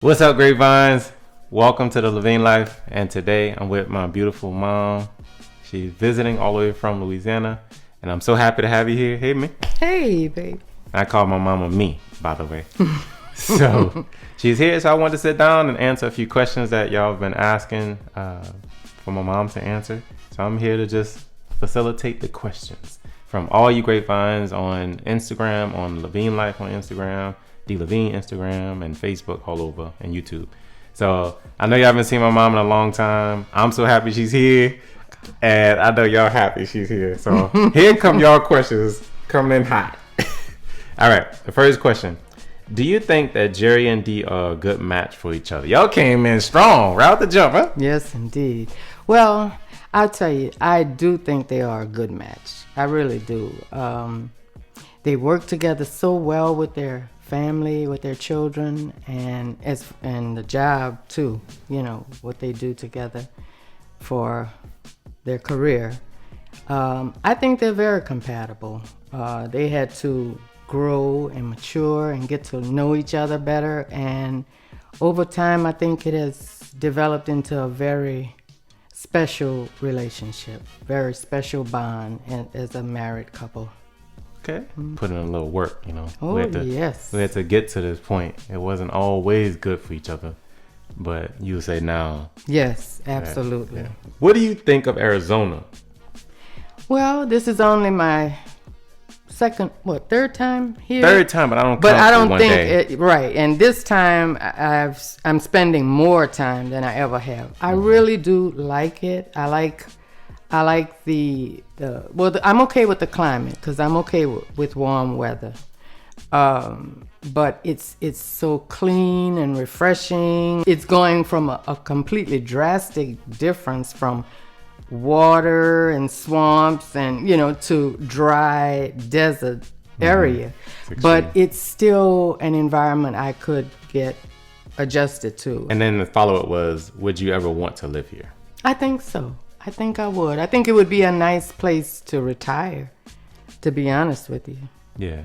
What's up, Grapevines? Welcome to the LAVIGNE Life, and today I'm with my beautiful mom. She's visiting all the way from Louisiana, and I'm so happy to have you here. Hey, me. Hey, babe. I call my mama me, by the way. So she's here, so I wanted to sit down and answer a few questions that y'all have been asking for my mom to answer. So I'm here to just facilitate the questions from all you Grapevines on Instagram, on LAVIGNE Life on Instagram, LAVIGNE Instagram, and Facebook all over, and YouTube. So I know y'all haven't seen my mom in a long time. I'm so happy she's here, and I know y'all happy she's here. So here come y'all questions coming in hot. All right, the first question. Do you think that Jerry and Dee are a good match for each other? Y'all came in strong, right out the jump, huh? Yes, indeed. Well, I'll tell you, I do think they are a good match. I really do. They work together so well with their family, with their children, and the job too. You know what they do together for their career. I think they're very compatible. They had to grow and mature and get to know each other better, and over time I think it has developed into a very special relationship, very special bond as a married couple. Okay. Put in a little work, you know. Oh, yes. We had to get to this point. It wasn't always good for each other, but you say now. Yes, absolutely. Yeah. What do you think of Arizona? Well, this is only my third time here. Third time, but I don't think right. And this time I'm spending more time than I ever have. I really do like it. I like I'm okay with the climate because I'm okay with warm weather. But it's so clean and refreshing. It's going from a completely drastic difference from water and swamps and to dry desert area. But it's still an environment I could get adjusted to. And then the follow-up was, would you ever want to live here? I think so. I think I would. I think it would be a nice place to retire, to be honest with you. Yeah.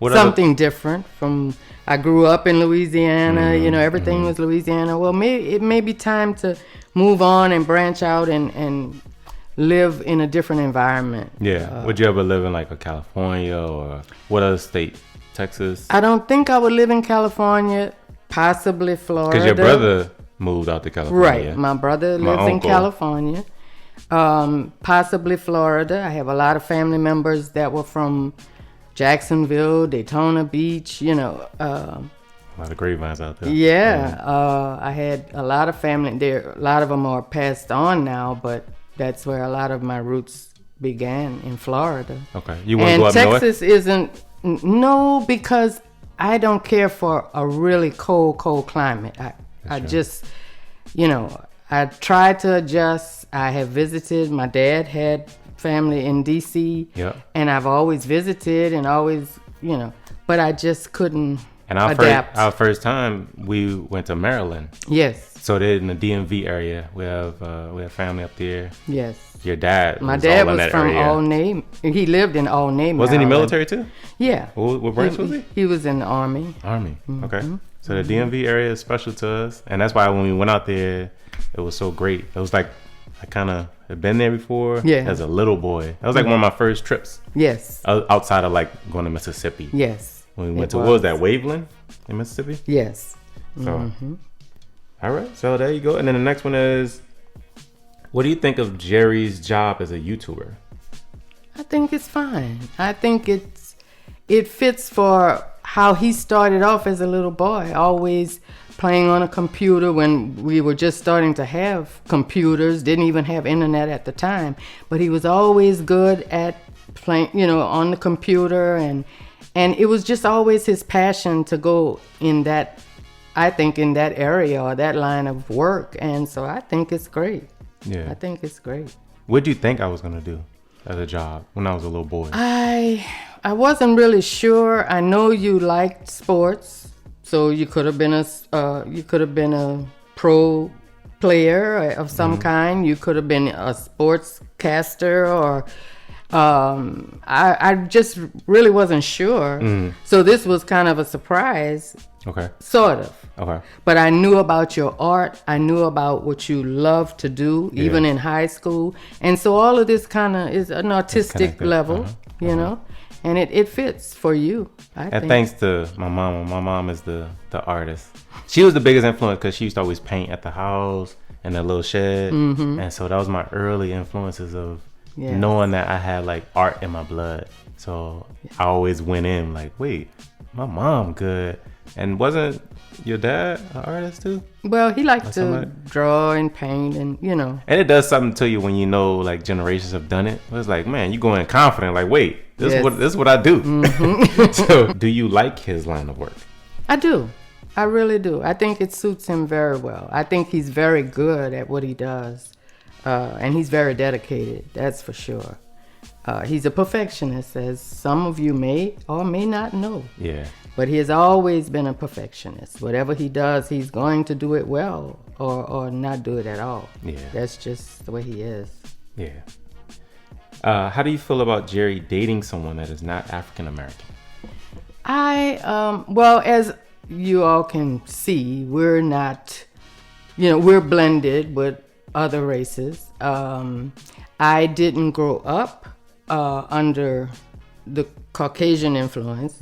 Something different from, I grew up in Louisiana, everything was Louisiana. Well, it may be time to move on and branch out and live in a different environment. Yeah. Would you ever live in like a California or what other state? Texas? I don't think I would live in California, possibly Florida. Because your brother moved out to California. Right. My brother lives in California. Possibly Florida. I have a lot of family members that were from Jacksonville, Daytona Beach, a lot of Grapevines out there. Yeah. I had a lot of family there. A lot of them are passed on now, but that's where a lot of my roots began, in Florida. Okay. You want to go up north? Texas isn't, no, because I don't care for a really cold climate. I just, I tried to adjust. I have visited. My dad had family in D.C. Yeah. And I've always visited and always, but I just couldn't adapt. Our first time, we went to Maryland. Yes. So they're in the DMV area. We have family up there. Yes. Your dad. My dad was from Albany. He lived in Albany. Wasn't he military too? Yeah. What branch was he? He was in the Army. Army. Okay. So the DMV area is special to us, and that's why when we went out there, it was so great. It was like I kind of had been there before as a little boy. That was like one of my first trips. Yes. Outside of like going to Mississippi. Yes. When we went to, what was that, Waveland in Mississippi? Yes. So, all right. So there you go. And then the next one is, what do you think of Jerry's job as a YouTuber? I think it's fine. I think it fits for how he started off as a little boy, always playing on a computer when we were just starting to have computers, didn't even have internet at the time, but he was always good at playing, on the computer, and it was just always his passion to go in that, I think, in that area or that line of work, and so I think it's great. Yeah. I think it's great. What do you think I was going to do as a job when I was a little boy? I wasn't really sure. I know you liked sports, so you could have been a pro player of some kind. You could have been a sportscaster, or I just really wasn't sure. So this was kind of a surprise Okay. Sort of. Okay. But I knew about your art. I knew about what you love to do, even in high school. And so all of this kind of is an artistic level, you know, and it fits for you, I think. Thanks to my mom. My mom is the artist. She was the biggest influence because she used to always paint at the house in that little shed. And so that was my early influences of knowing that I had like art in my blood. So I always went in like, wait, my mom good. And wasn't your dad an artist too? Well, he liked to draw and paint and, you know. And it does something to you when you know like generations have done it. It's like, man, you go in confident like, wait, this is what I do. So do you like his line of work? I do. I really do. I think it suits him very well. I think he's very good at what he does. And he's very dedicated, that's for sure. He's a perfectionist, as some of you may or may not know. Yeah. But he has always been a perfectionist. Whatever he does, he's going to do it well or not do it at all. Yeah. That's just the way he is. Yeah. How do you feel about Jerry dating someone that is not African American? Well, as you all can see, we're not, we're blended with other races. I didn't grow up under the Caucasian influence.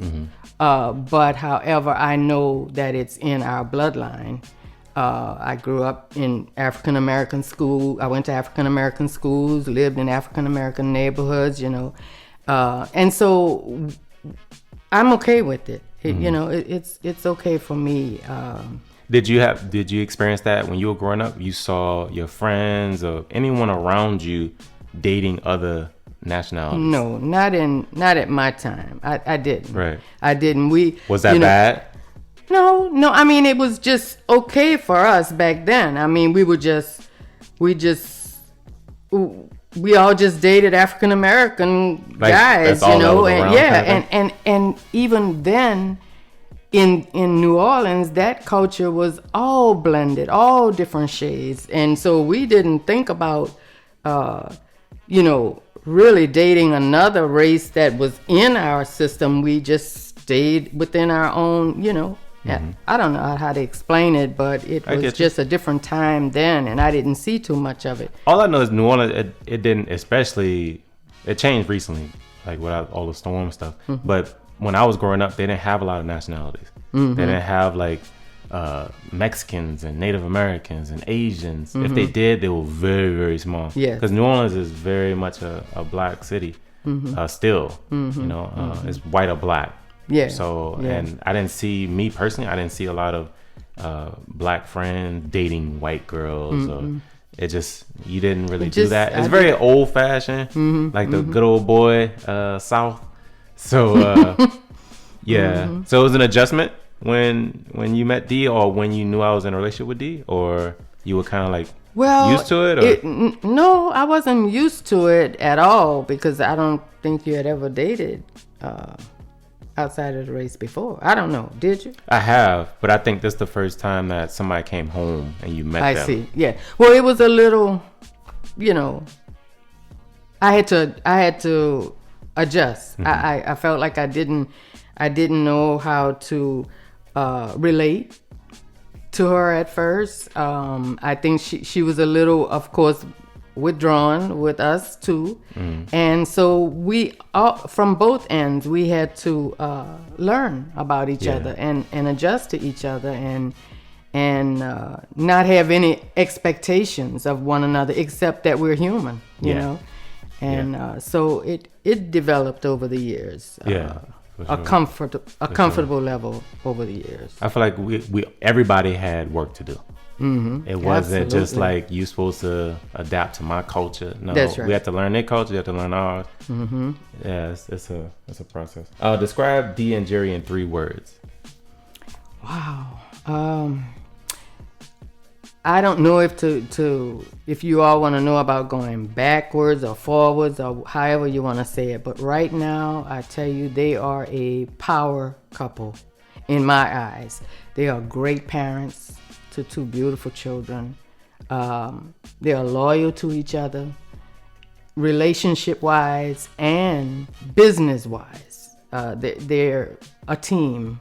But however, I know that it's in our bloodline. I grew up in African American school. I went to African American schools, lived in African American neighborhoods, and so I'm okay with it. It's okay for me. Did you experience that when you were growing up? You saw your friends or anyone around you dating other nationalities? No, not at my time. I didn't. Right. I didn't. Was that bad? No. I mean, it was just okay for us back then. I mean, we all just dated African American guys, and even then in New Orleans, that culture was all blended, all different shades, and so we didn't think about really dating another race that was in our system. We just stayed within our own, I don't know how to explain it, but it was just a different time then, and I didn't see too much of it. All I know is New Orleans, it didn't, especially, it changed recently, like without all the storm stuff. But when I was growing up, they didn't have a lot of nationalities. They didn't have like Mexicans and Native Americans and Asians. If they did, they were very, very small. Yeah. Because New Orleans is very much a black city still. It's white or black. Yeah. So, and I didn't see, me personally, I didn't see a lot of black friends dating white girls. Or it just, you didn't really do that. It's very old fashioned, like the good old boy South. So, yeah. So it was an adjustment when you met D, or when you knew I was in a relationship with D, or you were kind of like used to it? No, I wasn't used to it at all, because I don't think you had ever dated outside of the race before. I don't know. Did you? I have, but I think this is the first time that somebody came home and you met them. I see. Yeah. Well, it was a little, I had to adjust. I felt like I didn't know how to relate to her at first. I think she was a little, of course, withdrawn with us too, and so we all, from both ends, we had to learn about each other and adjust to each other and not have any expectations of one another, except that we're human, you know. And so it developed over the years. A comfortable level over the years. I feel like we everybody had work to do. It wasn't just like you supposed to adapt to my culture. No, that's right. We had to learn their culture. We had to learn ours. Yeah, it's a process. Describe D and Jerry in 3 words. Wow. I don't know if you all want to know about going backwards or forwards or however you want to say it, but right now I tell you, they are a power couple in my eyes. They are great parents to 2 beautiful children. They are loyal to each other, relationship wise and business wise. They're a team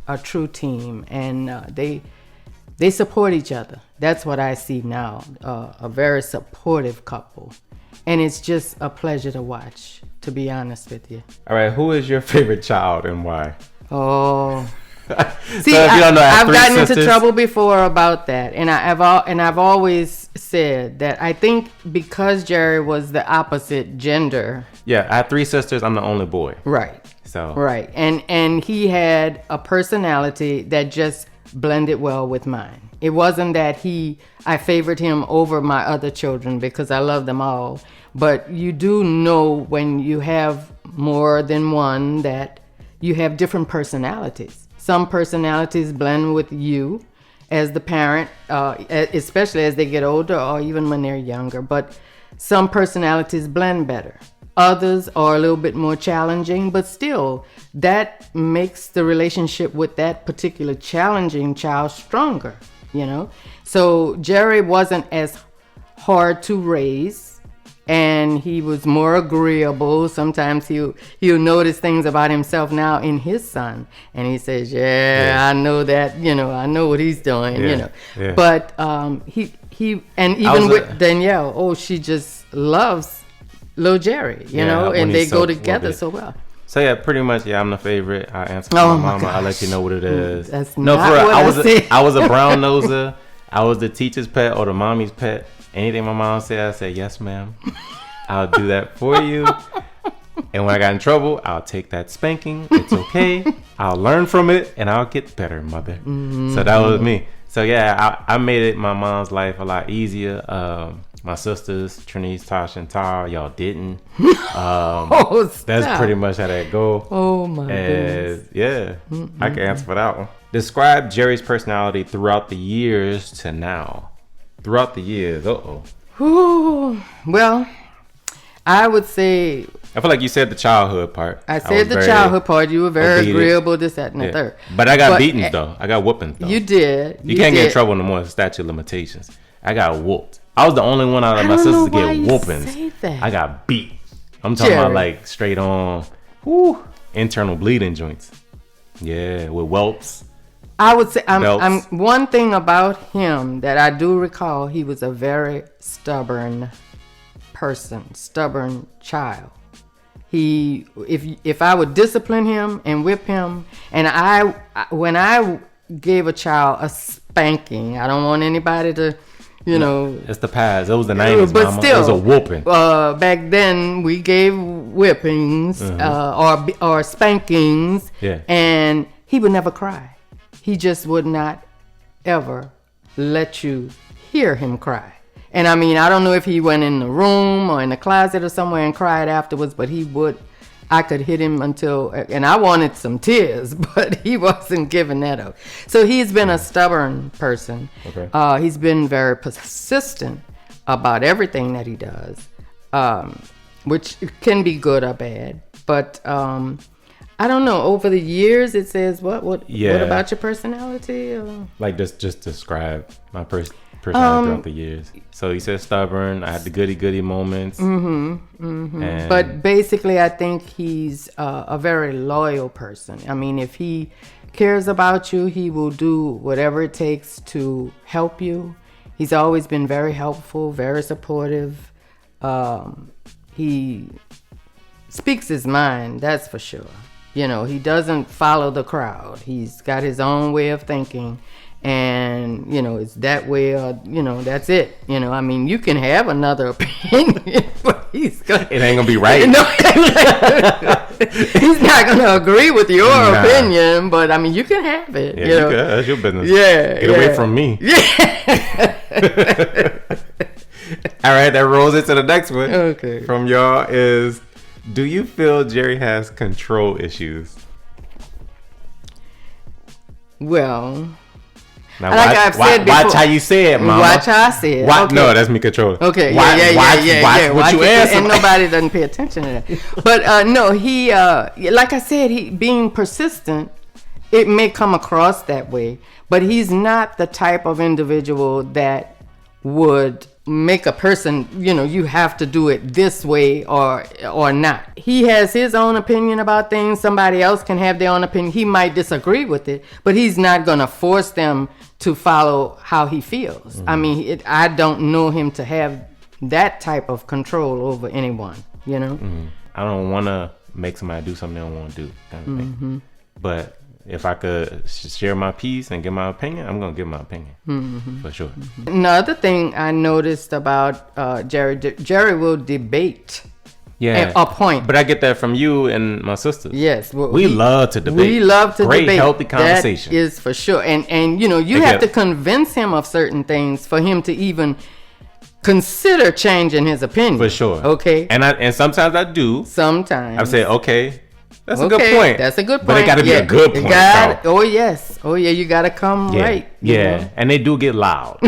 a true team, and they support each other. That's what I see now, a very supportive couple. And it's just a pleasure to watch, to be honest with you. All right, who is your favorite child and why? Oh, see, So if you don't know, I have I've three gotten sisters. into trouble before about that, and I've always said that I think because Jerry was the opposite gender, Yeah, I have 3 sisters. I'm the only boy. right, So right, and he had a personality that just blended well with mine. It wasn't that I favored him over my other children because I love them all, but you do know when you have more than one that you have different personalities. Some personalities blend with you as the parent, especially as they get older or even when they're younger, but some personalities blend better. Others are a little bit more challenging, but still, that makes the relationship with that particular challenging child stronger, you know? So Jerry wasn't as hard to raise, and he was more agreeable. Sometimes he'll notice things about himself now in his son, and he says, yeah. I know that, I know what he's doing, Yeah. But he and even with Danielle, she just loves little Jerry, when and they he's go so together little so well. So yeah, pretty much, I'm the favorite. I answer for Oh, my my mama. I let gosh. you know what it is. That's No, not for real. what I said. I was a brown noser. I was the teacher's pet or the mommy's pet. Anything my mom said, I said, yes, ma'am. I'll do that for you. And when I got in trouble, I'll take that spanking. It's okay. I'll learn from it and I'll get better, mother. So that was me. So yeah, I made it my mom's life a lot easier. My sisters, Trinice, Tasha, and Tara, y'all didn't. That's stop. pretty much how that go. Oh my goodness. And yeah, I can answer for that one. Describe Jerry's personality throughout the years to now. Throughout the years, Whew. Well, I would say I feel like you said the childhood part. I said the childhood part. You were very obedient. agreeable, this, that, and the third. But I got beatings though. I got whoopings though. You did. You can't get in trouble no more. It's statute of limitations. I got whooped. I was the only one out of my I don't sisters know to get why you whoopings. say that. I got beat. I'm talking about Jerry. like straight on internal bleeding joints. Yeah, with whelps. I would say I'm Belts. one thing about him that I do recall, he was a very stubborn person, stubborn child. If I would discipline him and whip him, and when I gave a child a spanking, I don't want anybody to, It's the past. It was the 90s, but mama. still, It was a whooping. Back then we gave whippings or spankings, and he would never cry. He just would not ever let you hear him cry. And I mean, I don't know if he went in the room or in the closet or somewhere and cried afterwards, but I could hit him and I wanted some tears, but he wasn't giving that up. So he's been a stubborn person. Okay. He's been very persistent about everything that he does, which can be good or bad. But I don't know. Over the years, it says what about your personality? Like just describe my personality throughout the years. So he said stubborn. I had the goody moments. And But basically, I think he's a very loyal person. I mean, if he cares about you, he will do whatever it takes to help you. He's always been very helpful, very supportive. He speaks his mind, that's for sure. He doesn't follow the crowd. He's got his own way of thinking. And, it's that way or, that's it. I mean, you can have another opinion, but it ain't going to be right. He's not going to agree with your opinion, but, I mean, you can have it. Yeah, you can. That's your business. Yeah. Get away from me. Yeah. All right, that rolls into the next one. Okay. From y'all is, do you feel Jerry has control issues? Well... Now, I've said before, watch how you say it, mama. Watch how I say it. Okay. No, that's me controlling. Okay, watch what you answer. And nobody doesn't pay attention to that. But no, he, like I said, he being persistent, it may come across that way, but he's not the type of individual that would make a person, you have to do it this way or not. He has his own opinion about things. Somebody else can have their own opinion. He might disagree with it, but he's not going to force them to follow how he feels. I mean, I don't know him to have that type of control over anyone, I don't want to make somebody do something they don't want to do, kind of thing. But if I could share my piece and give my opinion, I'm going to give my opinion, for sure. Another thing I noticed about Jerry will debate a point. But I get that from you and my sisters. Yes. Well, we love to debate. We love to debate. Great, healthy conversation. That is for sure. And you have to convince him of certain things for him to even consider changing his opinion. For sure. Okay. And sometimes I do. Sometimes. I say, okay. That's a good point. That's a good point. But it got to be a good point. Oh, yes. Oh, yeah. You got to come right. Yeah. And they do get loud.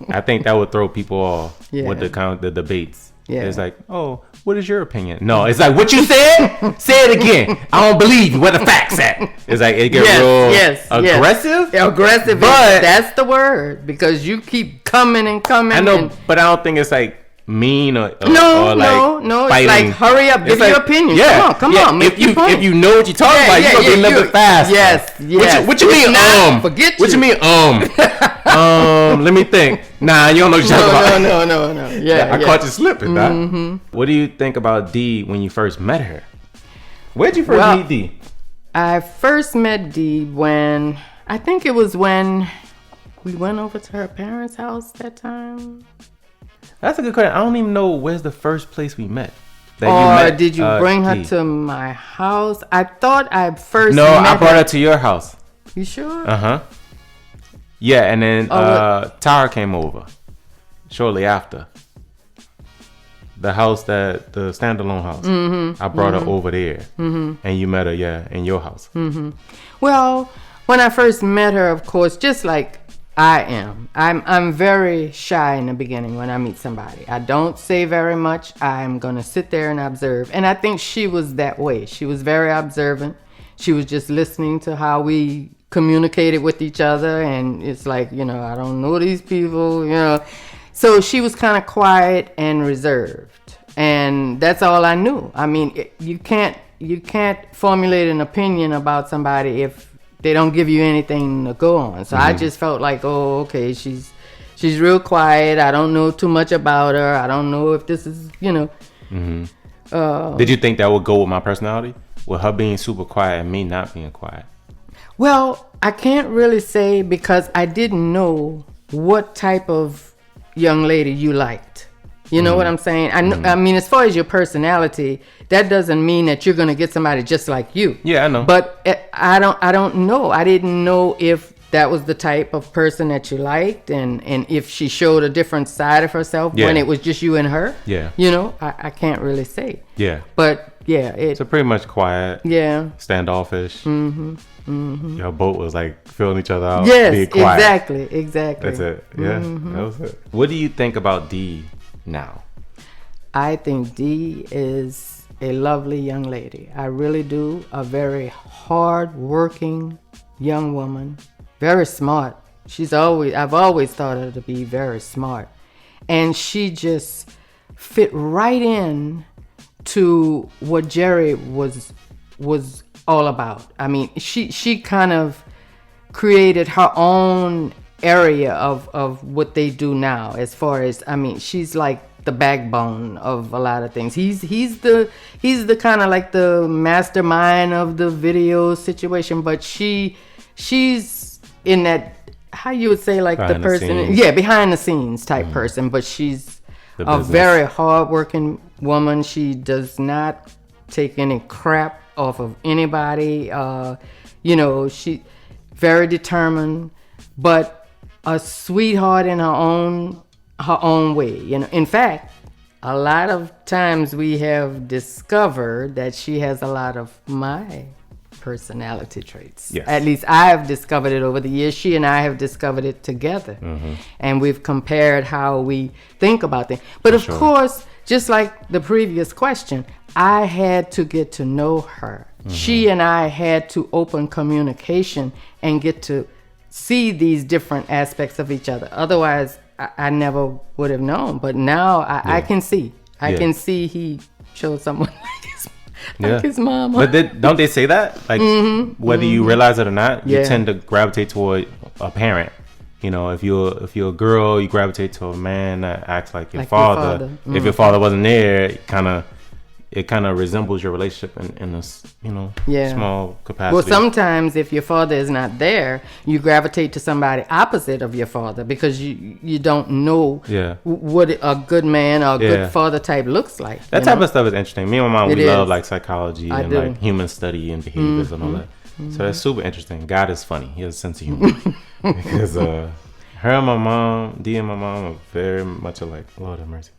I think that would throw people off with the debates. Yeah. It's like, oh, what is your opinion? No, it's like, what you said? Say it again. I don't believe you. Where the facts at? It's like, it gets real aggressive. Yes. Aggressive. But that's the word, because you keep coming and coming. I know, but I don't think it's like mean or no, fighting. It's like, hurry up, give your opinion. Yeah, come on. If you know what you're talking about, you're gonna be a little bit fast. Yes. What you mean? Forget what you mean? Let me think. Nah, you don't know what you're talking about. No. Yeah, I caught you slipping. What do you think about Dee when you first met her? Where'd you first meet Dee? I first met Dee when we went over to her parents' house that time. That's a good question. I don't even know where's the first place we met. Did you bring her to my house? I thought I first met I brought her to your house. You sure? Uh-huh. Yeah, and then Tara came over shortly after. The house, the standalone house. I brought her over there. And you met her, in your house. Well, when I first met her, of course, just like I am. I'm very shy in the beginning when I meet somebody. I don't say very much. I'm going to sit there and observe. And I think she was that way. She was very observant. She was just listening to how we communicated with each other. And it's like, I don't know these people, So she was kind of quiet and reserved. And that's all I knew. I mean, you can't formulate an opinion about somebody if they don't give you anything to go on. So I just felt like, oh, okay, she's real quiet. I don't know too much about her. I don't know if this is, Did you think that would go with my personality? With her being super quiet and me not being quiet? Well, I can't really say, because I didn't know what type of young lady you liked. You know what I'm saying? I mean, as far as your personality, that doesn't mean that you're going to get somebody just like you. Yeah, I know. But I don't know. I didn't know if that was the type of person that you liked, and if she showed a different side of herself when it was just you and her. Yeah. I can't really say. Yeah. But yeah, so pretty much quiet. Yeah. Standoffish. Your boat was like filling each other out. Yes, being quiet. Exactly. That's it. Yeah, that was it. What do you think about Dee now? I think Dee is a lovely young lady. I really do. A very hard-working young woman. Very smart. I've always thought her to be very smart. And she just fit right in to what Jerry was all about. I mean, she kind of created her own area of what they do now, as far as, I mean, she's like the backbone of a lot of things. He's the kind of like the mastermind of the video situation, but she's in that, how you would say, like behind the person, behind the scenes type person, but she's a very hardworking woman. She does not take any crap off of anybody. She very determined, but a sweetheart in her own way. In fact, a lot of times we have discovered that she has a lot of my personality traits. Yes. At least I have discovered it over the years. She and I have discovered it together. And we've compared how we think about things. But of course, just like the previous question, I had to get to know her. She and I had to open communication and get to see these different aspects of each other. Otherwise, I never would have known. But now I can see. I can see he showed someone like his mama. But don't they say that? Like, whether you realize it or not, you tend to gravitate toward a parent. You know, if you're a girl, you gravitate to a man that acts like your father. If your father wasn't there, it kind of resembles your relationship in a small capacity. Well, sometimes if your father is not there, you gravitate to somebody opposite of your father because you don't know what a good man or a good father type looks like. That type of stuff is interesting. Me and my mom, we love like psychology and like human study and behaviors and all that. So that's super interesting. God is funny. He has a sense of humor. Because her and my mom, Dee and my mom, are very much alike. Lord have mercy.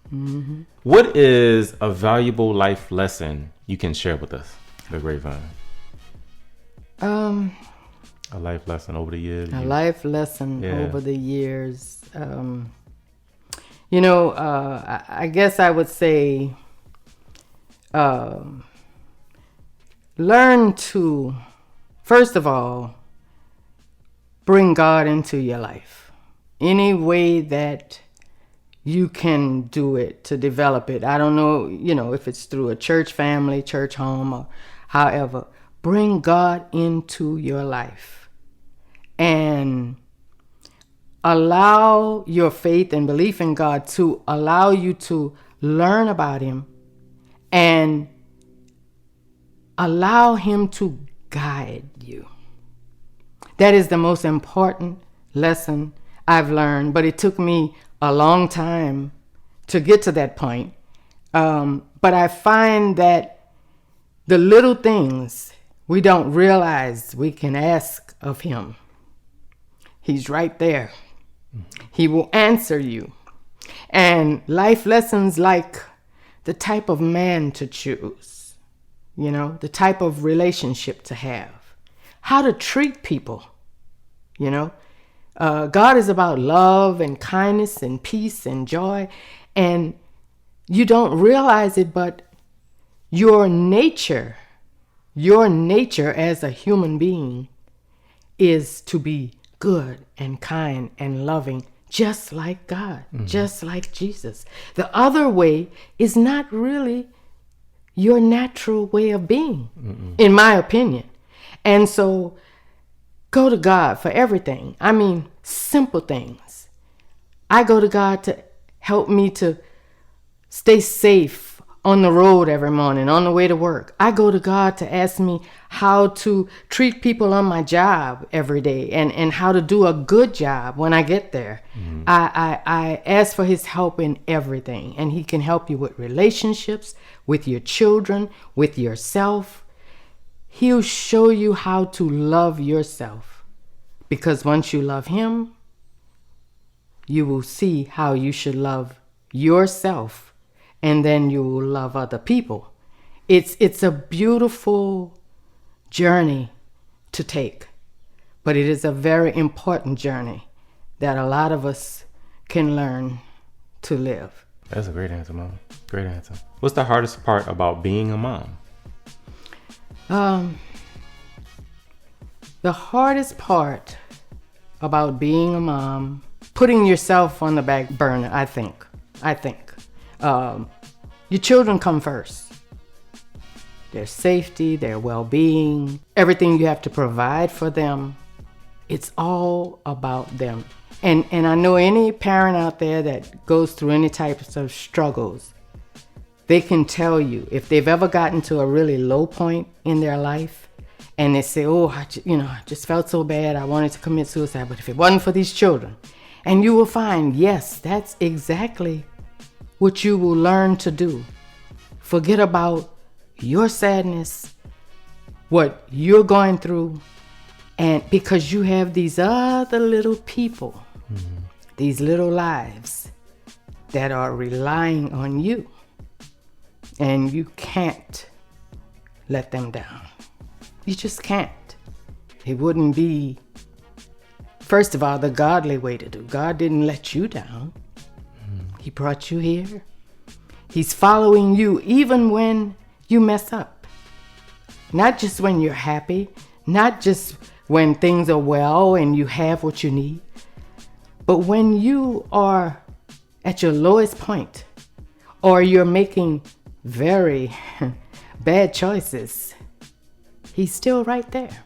What is a valuable life lesson you can share with us, the Grapevine? A life lesson over the years. Life lesson over the years. I guess I would say learn to, first of all, bring God into your life. Any way that you can do it to develop it. I don't know, if it's through a church family, church home, or however. Bring God into your life and allow your faith and belief in God to allow you to learn about Him and allow Him to guide you. That is the most important lesson I've learned, but it took me a long time to get to that point. But I find that the little things we don't realize we can ask of Him. He's right there. He will answer you. And life lessons like the type of man to choose, the type of relationship to have, how to treat people, God is about love and kindness and peace and joy. And you don't realize it, but your nature as a human being is to be good and kind and loving, just like God, just like Jesus. The other way is not really your natural way of being, in my opinion. And so go to God for everything. I mean, simple things. I go to God to help me to stay safe on the road every morning, on the way to work. I go to God to ask me how to treat people on my job every day and how to do a good job when I get there. I ask for His help in everything. And He can help you with relationships, with your children, with yourself. He'll show you how to love yourself. Because once you love Him, you will see how you should love yourself. And then you will love other people. It's a beautiful journey to take. But it is a very important journey that a lot of us can learn to live. That's a great answer, Mom. Great answer. What's the hardest part about being a mom? The hardest part about being a mom, putting yourself on the back burner, I think. Your children come first. Their safety, their well-being, everything you have to provide for them. It's all about them. And I know any parent out there that goes through any types of struggles, they can tell you if they've ever gotten to a really low point in their life and they say, I just felt so bad, I wanted to commit suicide, but if it wasn't for these children, and you will find, yes, that's exactly what you will learn to do. Forget about your sadness, what you're going through, and because you have these other little people, these little lives that are relying on you, and you can't let them down. You just can't. It wouldn't be, first of all, the godly way to do. God didn't let you down. He brought you here. He's following you even when you mess up. Not just when you're happy, not just when things are well and you have what you need, But when you are at your lowest point, or you're making very bad choices, he's still right there.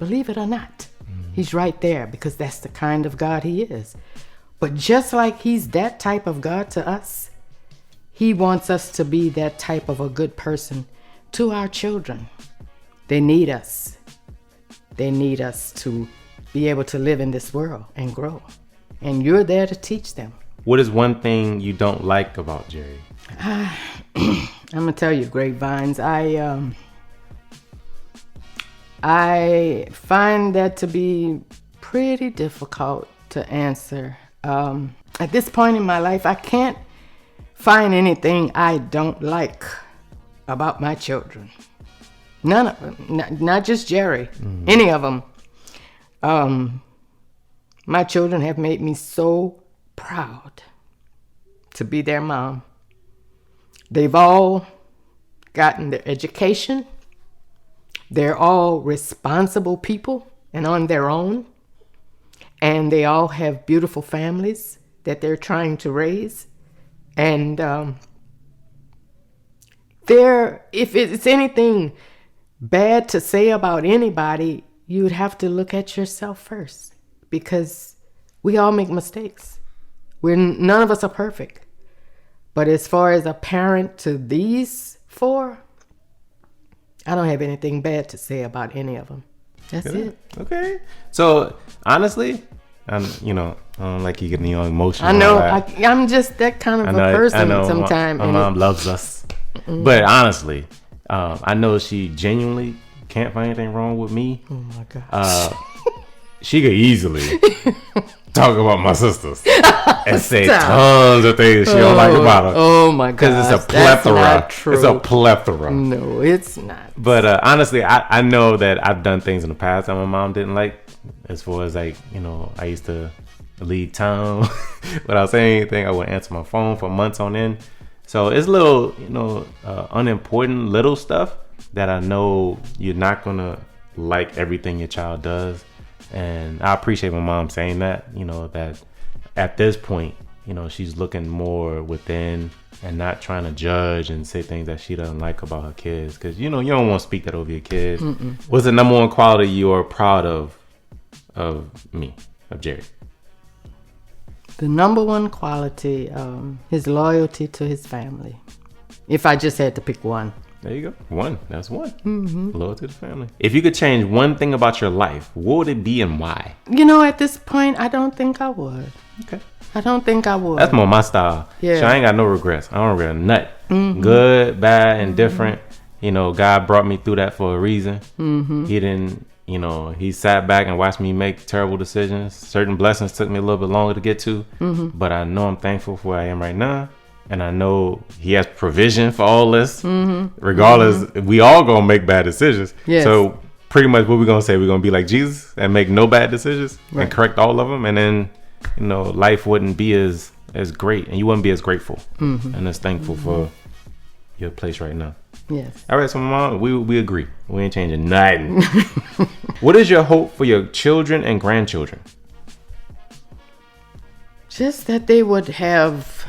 Believe it or not, he's right there, because that's the kind of God he is. But just like he's that type of God to us, he wants us to be that type of a good person to our children. They need us. They need us to be able to live in this world and grow. And you're there to teach them. What is one thing you don't like about Jerry? I'm gonna tell you, Grapevines. I find that to be pretty difficult to answer. At this point in my life, I can't find anything I don't like about my children. None of them, not just Jerry, any of them. My children have made me so proud to be their mom. They've all gotten their education. They're all responsible people and on their own. And they all have beautiful families that they're trying to raise. And if it's anything bad to say about anybody, you would have to look at yourself first, because we all make mistakes. None of us are perfect. But as far as a parent to these four, I don't have anything bad to say about any of them. That's it. Okay. So honestly, I don't like you getting all emotional. I know. I'm just that kind of a person sometimes. My mom loves us. But honestly, I know she genuinely can't find anything wrong with me. Oh my gosh. She could easily talk about my sisters and say tons of things she don't like about her. Oh my god! Because it's a plethora. It's a plethora. No, it's not. But honestly, I know that I've done things in the past that my mom didn't like. As far as I used to leave town without saying anything. I wouldn't answer my phone for months on end. So it's little, unimportant little stuff that I know you're not gonna like everything your child does. And I appreciate my mom saying that, that at this point, she's looking more within and not trying to judge and say things that she doesn't like about her kids. Because, you don't want to speak that over your kids. What's the number one quality you are proud of Jerry? The number one quality, his loyalty to his family. If I just had to pick one. There you go. One. That's one. Loyalty to the family. If you could change one thing about your life, what would it be and why? At this point, I don't think I would. Okay. I don't think I would. That's more my style. Yeah. So I ain't got no regrets. I don't regret a nut. Good, bad, and different. God brought me through that for a reason. He didn't, he sat back and watched me make terrible decisions. Certain blessings took me a little bit longer to get to. But I know I'm thankful for where I am right now. And I know he has provision for all this. Regardless, we all gonna make bad decisions. Yes. So pretty much what we're gonna say, we're gonna be like Jesus and make no bad decisions and correct all of them. And then, life wouldn't be as great, and you wouldn't be as grateful and as thankful for your place right now. Yes. All right, so Mom, we agree. We ain't changing nothing. What is your hope for your children and grandchildren? Just that they would have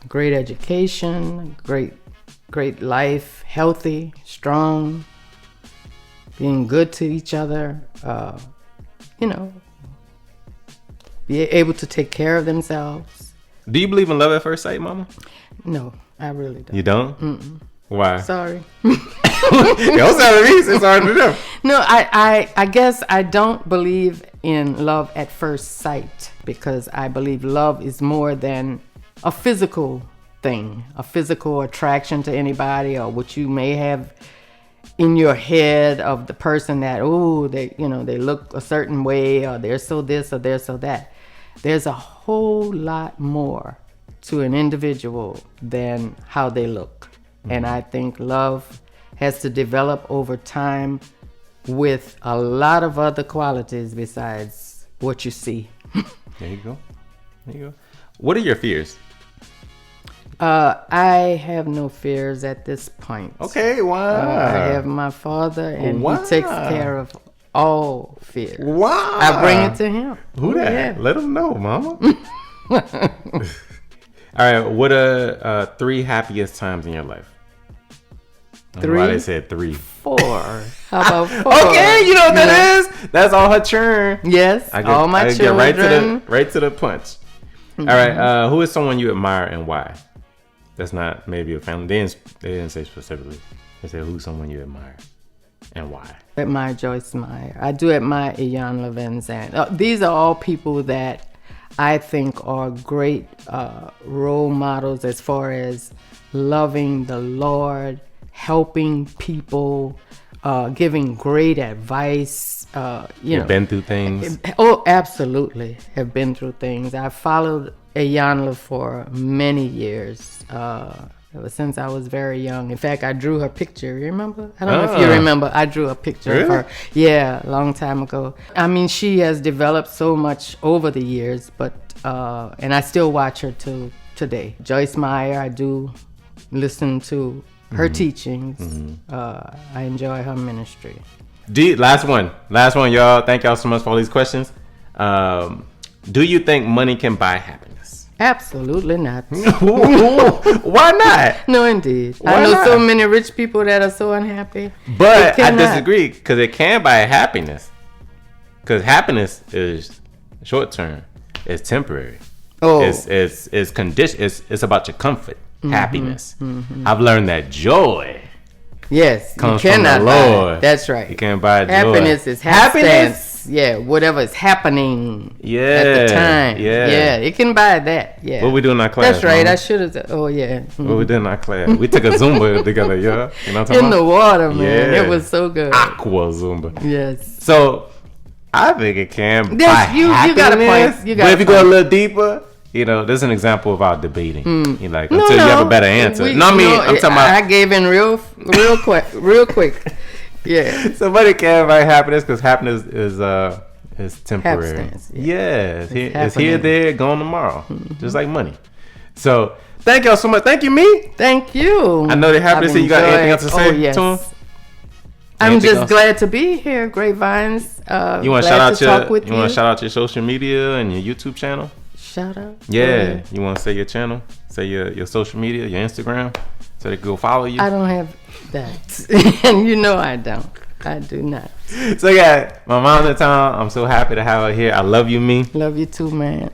great education, great life, healthy, strong, being good to each other, be able to take care of themselves. Do you believe in love at first sight, Mama? No, I really don't. You don't? Why? Sorry. Don't tell me. It's hard to know. No, I guess I don't believe in love at first sight, because I believe love is more than a physical thing, a physical attraction to anybody, or what you may have in your head of the person that, they look a certain way, or they're so this or they're so that. There's a whole lot more to an individual than how they look. And I think love has to develop over time with a lot of other qualities besides what you see. There you go. What are your fears? I have no fears at this point. Okay, why? I have my father, and he takes care of all fears. Wow. I bring it to him. Who that? Yeah. Let him know, mama. All right. What are 3 happiest times in your life? I don't know why they said 3. 4. How about 4? Okay, you know what that is? That's all her churn. Yes, all my children. Get right to the punch. All right. Who is someone you admire and why? That's not maybe a family. They didn't say specifically. They said who's someone you admire and why. I admire Joyce Meyer. I do admire HAYDEN, and these are all people that I think are great role models as far as loving the Lord, helping people, giving great advice. You've been through things. Oh, absolutely, have been through things. I followed HAYDEN for many years. Ever since I was very young. In fact, I drew her picture. Remember? I don't know if you remember. I drew a picture of her. Yeah, a long time ago. I mean, she has developed so much over the years, but and I still watch her till today. Joyce Meyer, I do listen to her teachings. I enjoy her ministry. Last one, y'all. Thank y'all so much for all these questions. Do you think money can buy happiness? Absolutely not. Why not? No, indeed. Why I know not? so many rich people that are so unhappy. But I disagree because it can buy happiness. Because happiness is short term. It's temporary. Oh, it's condition. It's about your comfort. Happiness. I've learned that joy. Yes, comes you cannot from the buy Lord. it. That's right. You can't buy joy. Happiness is happiness. Yeah, whatever is happening at the time. Yeah, it can buy that. Yeah. What we do in our class? That's right. Mama? I should have. Oh yeah. What we did in our class? We took a Zumba together. Yeah. You know what I'm talking in the water, man. Yeah. It was so good. Aqua Zumba. Yes. So I think it can buy you happiness. got a point. But if you go a little deeper, this is an example of our debating. You're like, until you have a better answer. I'm talking about. I gave in real quick. Yeah. Somebody can buy happiness because happiness is temporary. Abstinence, yeah. It's here, there, gone tomorrow. Just like money. So thank y'all so much. Thank you, me. Thank you. I know they're happy to see you. Got anything else to say yes. to them? I'm just glad to be here, Grapevines. You want to shout out your social media and your YouTube channel? Shout out. Yeah. You want to say your channel? Say your social media, your Instagram, so they can go follow you. I don't have that, and I don't. I do not. So yeah, my mom's in town. I'm so happy to have her here. I love you, me. Love you too, man.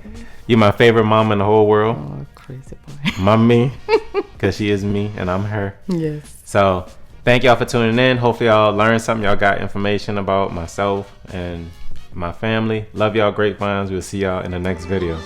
You're my favorite mom in the whole world. Oh, crazy boy. Mom me, because she is me and I'm her. Yes. So thank y'all for tuning in. Hopefully y'all learned something. Y'all got information about myself and my family. Love y'all, Grapevines. We'll see y'all in the next video.